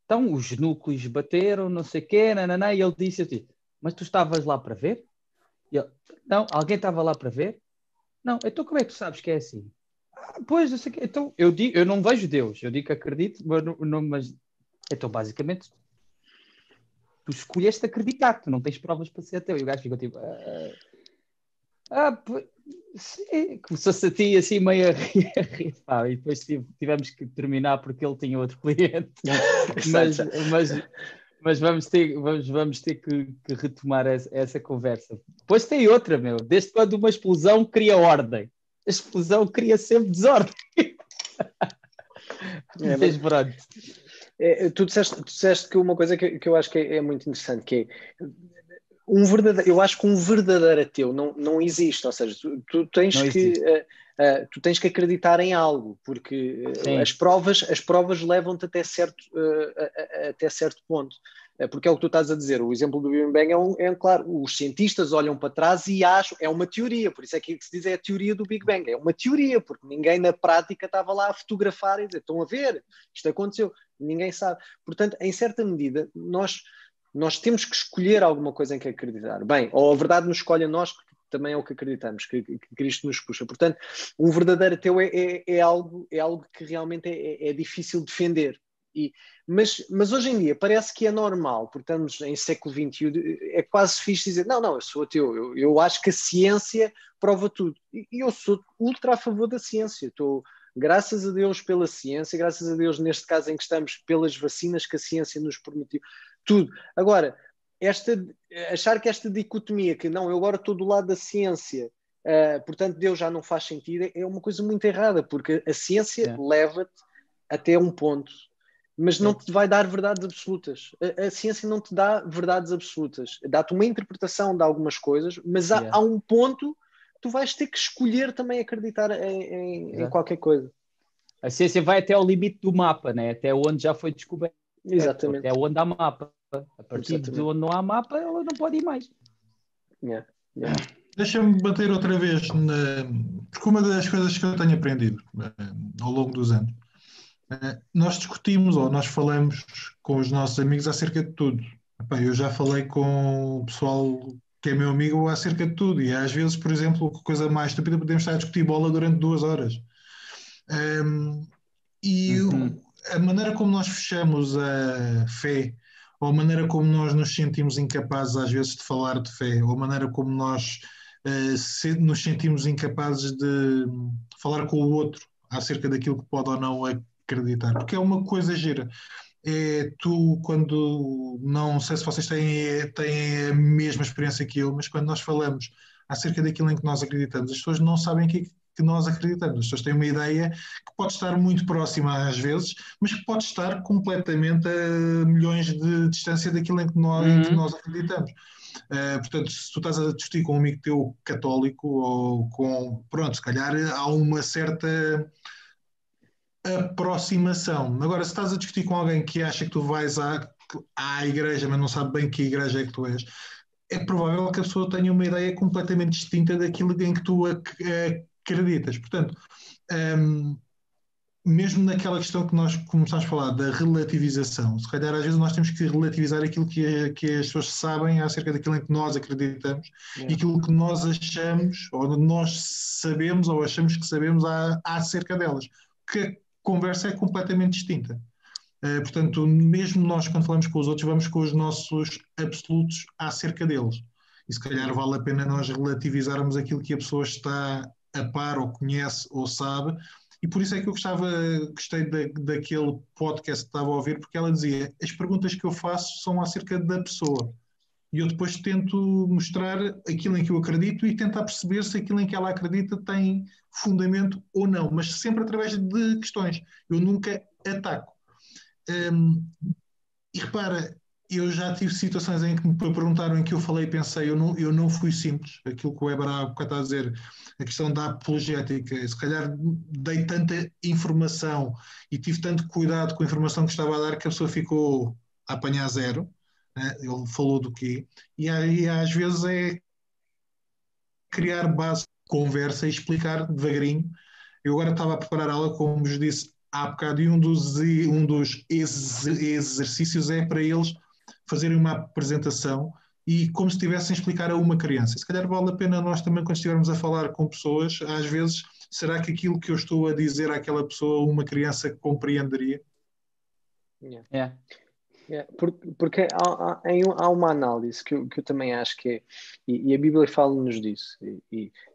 Então os núcleos bateram, não sei o quê, nananá, e ele disse assim, mas tu estavas lá para ver? E ele, não, alguém estava lá para ver? Não, então como é que tu sabes que é assim? Pois, eu sei que, então eu não vejo Deus, eu digo que acredito, mas então basicamente tu escolheste acreditar, tu não tens provas para ser ateu. E o gajo ficou tipo, começou-se a ti assim meio a rir, pá, e depois tivemos que terminar porque ele tinha outro cliente. mas vamos ter que retomar essa conversa. Depois tem outra, meu. Desde quando uma explosão cria ordem? A explosão cria sempre desordem. Mas pronto. Tu disseste que uma coisa que eu acho que é muito interessante, que é eu acho que um verdadeiro ateu não existe, ou seja, tu tens que acreditar em algo, porque as provas levam-te até certo ponto. Porque é o que tu estás a dizer, o exemplo do Big Bang é claro, os cientistas olham para trás e acham, é uma teoria, por isso é que se diz é a teoria do Big Bang, é uma teoria, porque ninguém na prática estava lá a fotografar e dizer, estão a ver, isto aconteceu, ninguém sabe. Portanto, em certa medida, nós temos que escolher alguma coisa em que acreditar. Bem, ou a verdade nos escolhe a nós, que também é o que acreditamos, que Cristo nos puxa. Portanto, um verdadeiro ateu é algo que realmente é difícil defender. Mas hoje em dia parece que é normal, porque estamos em século XXI, é quase fixe dizer, não, eu sou ateu, eu acho que a ciência prova tudo. E eu sou ultra a favor da ciência, estou, graças a Deus pela ciência, graças a Deus neste caso em que estamos pelas vacinas que a ciência nos permitiu, tudo. Agora, achar que esta dicotomia, que não, eu agora estou do lado da ciência, portanto Deus já não faz sentido, é uma coisa muito errada, porque a ciência leva-te até um ponto, mas não te vai dar verdades absolutas. A ciência não te dá verdades absolutas. Dá-te uma interpretação de algumas coisas, mas há um ponto que tu vais ter que escolher também acreditar em qualquer coisa. A ciência vai até ao limite do mapa, né? Até onde já foi descoberto. Exatamente. Até onde há mapa. A partir de onde não há mapa, ela não pode ir mais. Deixa-me bater outra vez, porque uma das coisas que eu tenho aprendido ao longo dos anos, nós discutimos ou nós falamos com os nossos amigos acerca de tudo. Eu já falei com o pessoal que é meu amigo acerca de tudo e às vezes, por exemplo, coisa mais estúpida, podemos estar a discutir bola durante 2 horas. A maneira como nós fechamos a fé, ou a maneira como nós nos sentimos incapazes às vezes de falar de fé, ou a maneira como nós nos sentimos incapazes de falar com o outro acerca daquilo que pode ou não acreditar, porque é uma coisa gira. Tu, quando, não sei se vocês têm a mesma experiência que eu, mas quando nós falamos acerca daquilo em que nós acreditamos, as pessoas não sabem que nós acreditamos. As pessoas têm uma ideia que pode estar muito próxima às vezes, mas que pode estar completamente a milhões de distância daquilo em que nós acreditamos. Portanto, se tu estás a discutir com um amigo teu católico ou com... Pronto, se calhar há uma certa aproximação. Agora, se estás a discutir com alguém que acha que tu vais à igreja, mas não sabe bem que igreja é que tu és, é provável que a pessoa tenha uma ideia completamente distinta daquilo em que tu acreditas. Portanto, mesmo naquela questão que nós começámos a falar da relativização, se calhar às vezes nós temos que relativizar aquilo que as pessoas sabem acerca daquilo em que nós acreditamos e aquilo que nós achamos, ou nós sabemos ou achamos que sabemos acerca delas. Porque a conversa é completamente distinta. Portanto, mesmo nós, quando falamos com os outros, vamos com os nossos absolutos acerca deles. E se calhar vale a pena nós relativizarmos aquilo que a pessoa está a par, ou conhece, ou sabe. E por isso é que eu gostei daquele podcast que estava a ouvir, porque ela dizia: as perguntas que eu faço são acerca da pessoa. E eu depois tento mostrar aquilo em que eu acredito e tentar perceber se aquilo em que ela acredita tem fundamento ou não, mas sempre através de questões. Eu nunca ataco. E repara, eu já tive situações em que me perguntaram, em que eu falei e pensei, eu não fui simples. Aquilo que o Weber há bocado está a dizer, a questão da apologética, se calhar dei tanta informação e tive tanto cuidado com a informação que estava a dar que a pessoa ficou a apanhar zero, né? Ele falou do quê? E aí às vezes é criar base de conversa e explicar devagarinho. Eu agora estava a preparar a aula, como vos disse há bocado, e um dos exercícios é para eles fazerem uma apresentação e como se estivessem a explicar a uma criança. Se calhar vale a pena nós também, quando estivermos a falar com pessoas, às vezes, será que aquilo que eu estou a dizer àquela pessoa, uma criança compreenderia? Porque há uma análise que eu também acho que é, e a Bíblia fala-nos disso,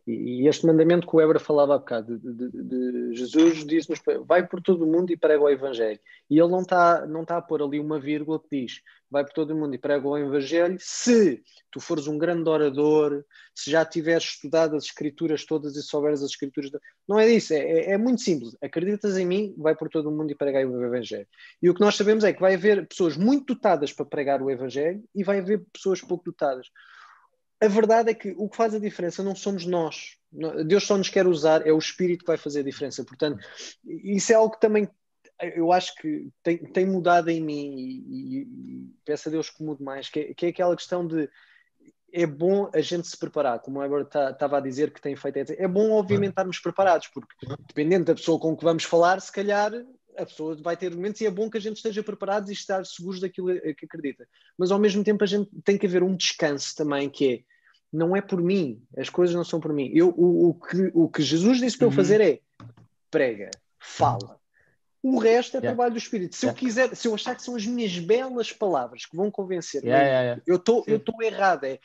e este mandamento que o Weber falava há bocado, de Jesus diz-nos: vai por todo o mundo e prega o Evangelho. E ele não está a pôr ali uma vírgula que diz: vai por todo o mundo e prega o Evangelho se tu fores um grande orador, se já tiveres estudado as Escrituras todas e souberes as Escrituras. Não é isso, é muito simples. Acreditas em mim, vai por todo o mundo e prega o Evangelho. E o que nós sabemos é que vai haver pessoas muito dotadas para pregar o Evangelho e vai haver pessoas pouco dotadas. A verdade é que o que faz a diferença não somos nós. Deus só nos quer usar, é o Espírito que vai fazer a diferença. Portanto, isso é algo que também eu acho que tem mudado em mim e peço a Deus que mude mais, que é aquela questão de é bom a gente se preparar, como o Weber estava a dizer que tem feito. É bom, obviamente, estarmos preparados, porque dependendo da pessoa com que vamos falar, se calhar a pessoa vai ter argumentos e é bom que a gente esteja preparado e estar seguros daquilo que acredita. Mas ao mesmo tempo a gente tem que haver um descanso também, que é, não é por mim, as coisas não são por mim. O que Jesus disse para eu fazer é prega, fala. O resto é trabalho do Espírito. Se eu quiser, se eu achar que são as minhas belas palavras que vão convencer, eu estou errado. É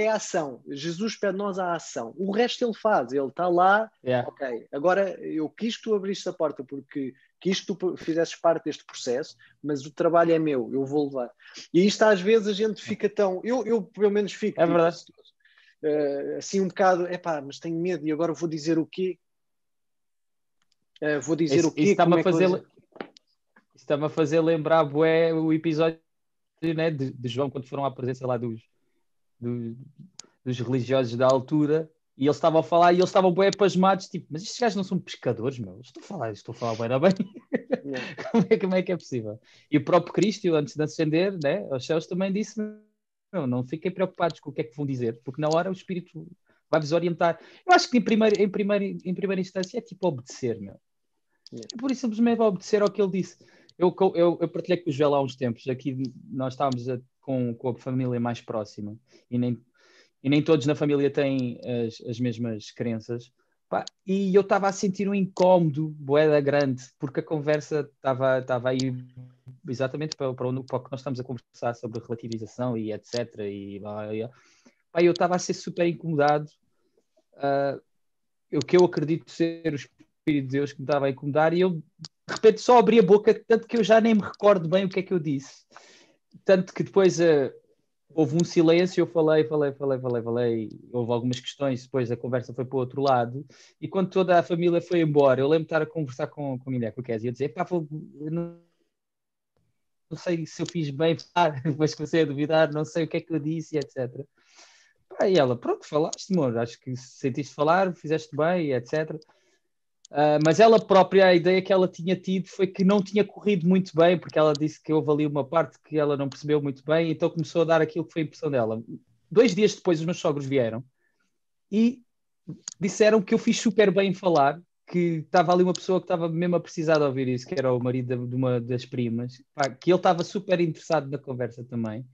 a ação. Jesus pede-nos a ação. O resto ele faz. Ele está lá. Ok, agora eu quis que tu abriste a porta porque quis que tu fizesses parte deste processo, mas o trabalho é meu. Eu vou levar. E isto às vezes a gente fica tão... Eu pelo menos fico... É verdade. Assim um bocado... Mas tenho medo e agora vou dizer o quê? Vou dizer o quê? Isso está-me a fazer lembrar bué, o episódio, né, de João, quando foram à presença lá dos religiosos da altura, e eles estavam a falar e eles estavam bué pasmados, tipo, mas estes gajos não são pescadores, meu? Estou a falar bem. Como é que é possível? E o próprio Cristo, antes de ascender, né, aos céus, também disse: não fiquem preocupados com o que é que vão dizer, porque na hora o Espírito vai-vos orientar. Eu acho que em primeira instância é tipo obedecer, meu. É por isso simplesmente obedecer ao que ele disse. Eu partilhei com o Joel há uns tempos. Aqui nós estávamos com a família mais próxima e nem todos na família têm as mesmas crenças. E eu estava a sentir um incómodo bué grande, porque a conversa estava aí exatamente para o que nós estamos a conversar sobre relativização e etc. Eu estava a ser super incomodado. O que eu acredito ser o Espírito de Deus que me estava a incomodar, e eu de repente só abri a boca, tanto que eu já nem me recordo bem o que é que eu disse. Tanto que depois houve um silêncio, eu falei, houve algumas questões, depois a conversa foi para o outro lado, e quando toda a família foi embora, eu lembro de estar a conversar com a mulher, com o Kézia, e a dizer, pá, eu não sei se eu fiz bem, depois comecei a duvidar, não sei o que é que eu disse, etc. Pá, e ela, pronto, falaste, amor, acho que sentiste falar, fizeste bem, etc. Mas ela própria, a ideia que ela tinha tido foi que não tinha corrido muito bem, porque ela disse que houve ali uma parte que ela não percebeu muito bem, então começou a dar aquilo que foi a impressão dela. 2 dias depois, os meus sogros vieram e disseram que eu fiz super bem em falar, que estava ali uma pessoa que estava mesmo a precisar de ouvir isso, que era o marido de uma das primas, pá, que ele estava super interessado na conversa também.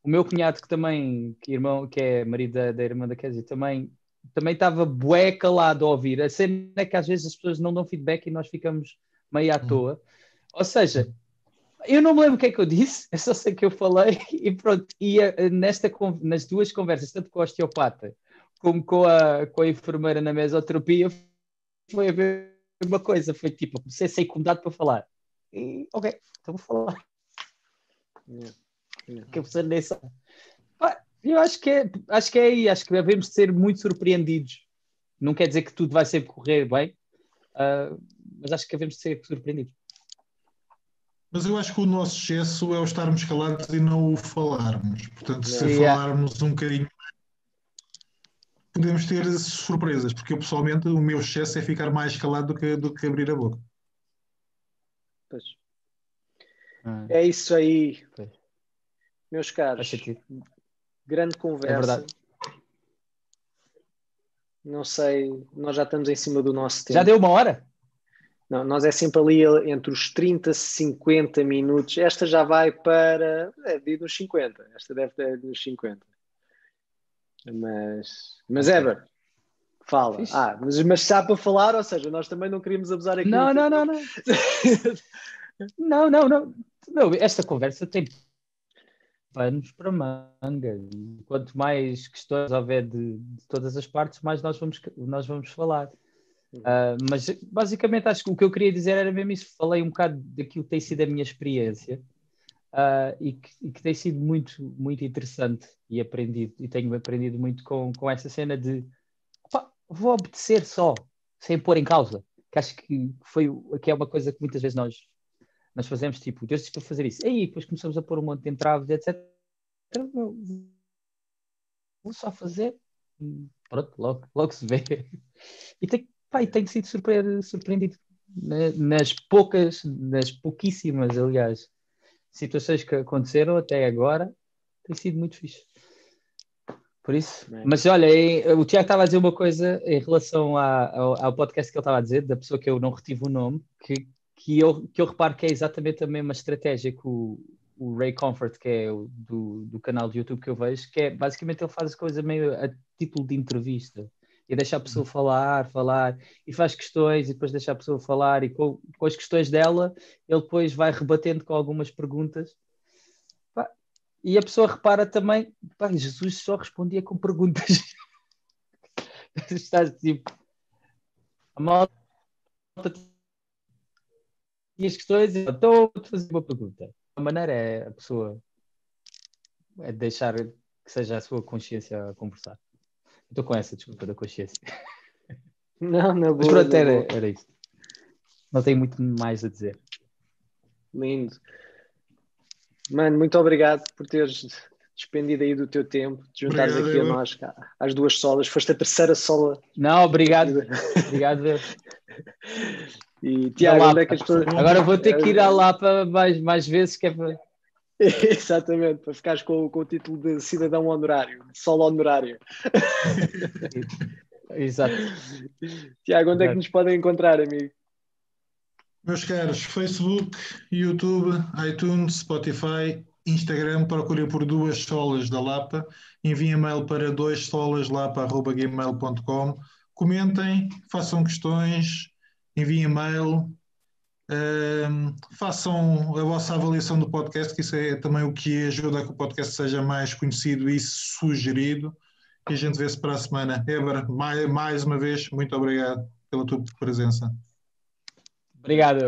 O meu cunhado, que é marido da irmã da Kézia, também estava bué calado a ouvir. A cena é que às vezes as pessoas não dão feedback e nós ficamos meio à toa. Ou seja, eu não me lembro o que é que eu disse, eu só sei que eu falei e pronto. E nas 2 conversas, tanto com a osteopata como com a enfermeira na mesoterapia, foi a mesma coisa. Foi tipo, comecei a ser incomodado para falar. E, ok, então vou falar. Que a pessoa nem sabe. Eu acho que é aí, acho que devemos ser muito surpreendidos. Não quer dizer que tudo vai sempre correr bem, mas acho que devemos ser surpreendidos. Mas eu acho que o nosso excesso é o estarmos calados e não o falarmos. Portanto, se Yeah. falarmos um bocadinho, podemos ter surpresas, porque eu pessoalmente o meu excesso é ficar mais calado do que abrir a boca. Pois. É isso aí, Pois. meus Faz caros. sentido. Grande É conversa. verdade. Não sei, nós já estamos em cima do nosso tempo. Já deu 1 hora? Não, nós é sempre ali entre os 30 e 50 minutos. Esta já vai para. Deve ir nos 50. Esta deve ter nos 50. Mas Okay. Ever, fala. Fixe. Mas se há para falar, ou seja, nós também não queríamos abusar aqui. Não. Não, esta conversa tem panos para manga. Quanto mais questões houver de todas as partes, mais nós vamos falar. Mas basicamente acho que o que eu queria dizer era mesmo isso. Falei um bocado daquilo que tem sido a minha experiência e que tem sido muito, muito interessante e tenho aprendido muito com essa cena de vou obedecer só, sem pôr em causa. Que acho que é uma coisa que muitas vezes nós fazemos, tipo, Deus disse para fazer isso. Aí depois começamos a pôr um monte de entraves, etc. Vou só fazer e pronto, logo se vê. E tenho sido surpreendido nas pouquíssimas, aliás, situações que aconteceram até agora. Tem sido muito fixe. Por isso. Mas olha, o Tiago estava a dizer uma coisa em relação ao podcast que ele estava a dizer, da pessoa que eu não retive o nome, que eu reparo que é exatamente a mesma estratégia que o Ray Comfort, que é do canal de YouTube que eu vejo, que é basicamente ele faz a coisa meio a título de entrevista e deixa a pessoa falar e faz questões e depois deixa a pessoa falar e com as questões dela ele depois vai rebatendo com algumas perguntas. E a pessoa repara também, Jesus só respondia com perguntas. Estás tipo, a malta tinha as questões e estou a fazer uma pergunta. A maneira é a pessoa deixar que seja a sua consciência a conversar. Estou com essa desculpa da consciência. Não, na boa. Mas pronto, era isso. Não tenho muito mais a dizer. Lindo. Mano, muito obrigado por teres despendido aí do teu tempo, de juntares aqui a nós, às 2 solas. Foste a terceira sola. Não, obrigado. Obrigado. E Tiago, onde é que as pessoas... Agora vou ter que ir à Lapa mais vezes, que é para... Exatamente, para ficares com o título de cidadão honorário, de solo honorário. Exato. Tiago, onde é que nos podem encontrar, amigo? Meus caros, Facebook, YouTube, iTunes, Spotify, Instagram, procurem por 2 solas da Lapa, enviem e-mail para 2solaslapa@gmail.com, comentem, façam questões, enviem e-mail, façam a vossa avaliação do podcast, que isso é também o que ajuda a que o podcast seja mais conhecido e sugerido, e a gente vê-se para a semana. Eber, mais uma vez, muito obrigado pela tua presença. Obrigado.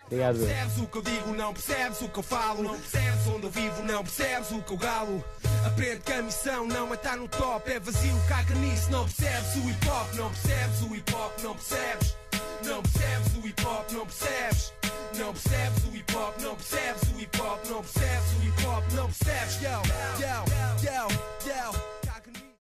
Obrigado. Não percebes o que eu digo, não percebes o que eu falo. Não percebes onde eu vivo, não percebes o que eu galo. Aprende que a missão não é estar no top, é vazio, caga nisso. Não percebes o hip hop, não percebes o hip hop, não percebes. Não percebes o hip hop, não percebes. Não percebes o hip hop, não percebes o hip hop, não percebes o hip hop, não percebes. Yo, yo, yo, yo.